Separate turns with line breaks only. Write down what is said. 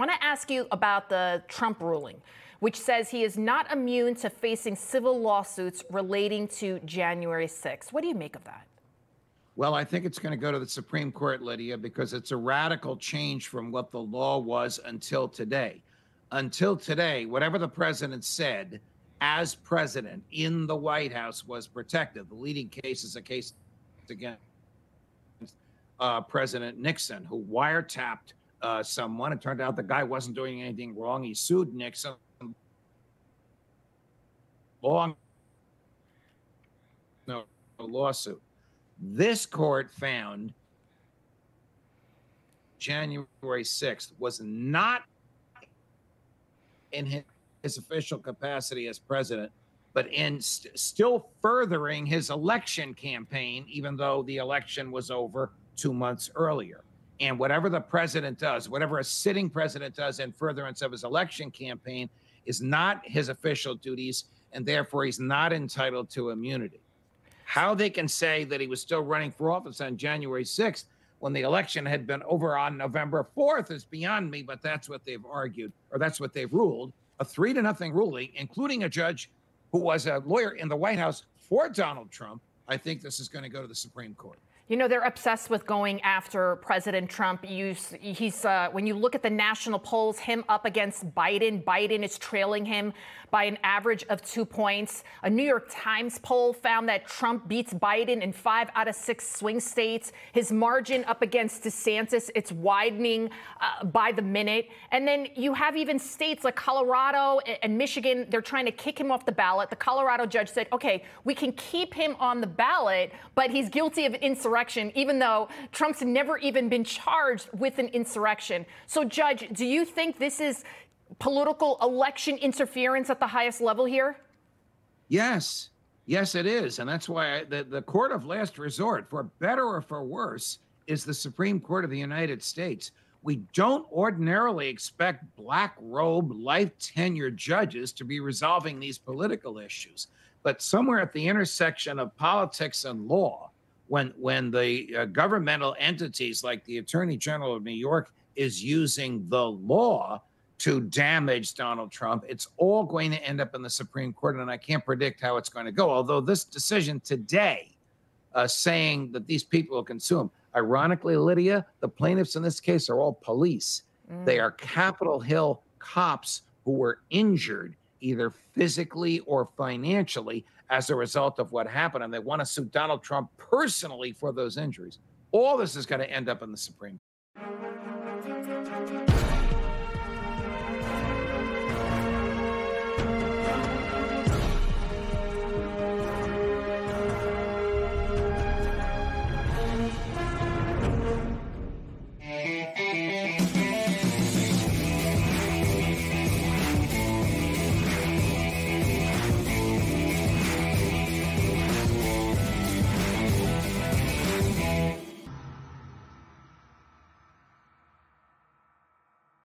want to ask you about the Trump ruling, which says he is not immune to facing civil lawsuits relating to January 6th. What do you make of that?
Well, I think it's going to go to the Supreme Court, Lydia, because it's a radical change from what the law was until today. Until today, whatever the president said as president in the White House was protected. The leading case is a case against President Nixon, who wiretapped someone. It turned out the guy wasn't doing anything wrong. He sued Nixon long no lawsuit. This court found January 6th was not in his official capacity as president, but in still furthering his election campaign, even though the election was over 2 months earlier. And whatever the president does, whatever a sitting president does in furtherance of his election campaign is not his official duties, and therefore he's not entitled to immunity. How they can say that he was still running for office on January 6th when the election had been over on November 4th is beyond me, but that's what they've argued, or that's what they've ruled. A 3-0 ruling, including a judge who was a lawyer in the White House for Donald Trump. I think this is going to go to the Supreme Court.
You know, they're obsessed with going after President Trump. When you look at the national polls, him up against Biden, Biden is trailing him by an average of 2 points. A New York Times poll found that Trump beats Biden in 5 out of 6 swing states. His margin up against DeSantis, it's widening by the minute. And then you have even states like Colorado and Michigan, they're trying to kick him off the ballot. The Colorado judge said, okay, we can keep him on the ballot, but he's guilty of insurrection, even though Trump's never even been charged with an insurrection. So, Judge, do you think this is political election interference at the highest level here?
Yes. Yes, it is. And that's why the court of last resort, for better or for worse, is the Supreme Court of the United States. We don't ordinarily expect black robe, life tenured judges to be resolving these political issues. But somewhere at the intersection of politics and law, when the governmental entities like the Attorney General of New York is using the law to damage Donald Trump, it's all going to end up in the Supreme Court, and I can't predict how it's going to go. Although this decision today saying that these people will consume, ironically, Lydia, the plaintiffs in this case are all police. They are Capitol Hill cops who were injured either physically or financially as a result of what happened, and they want to sue Donald Trump personally for those injuries. All this is going to end up in the Supreme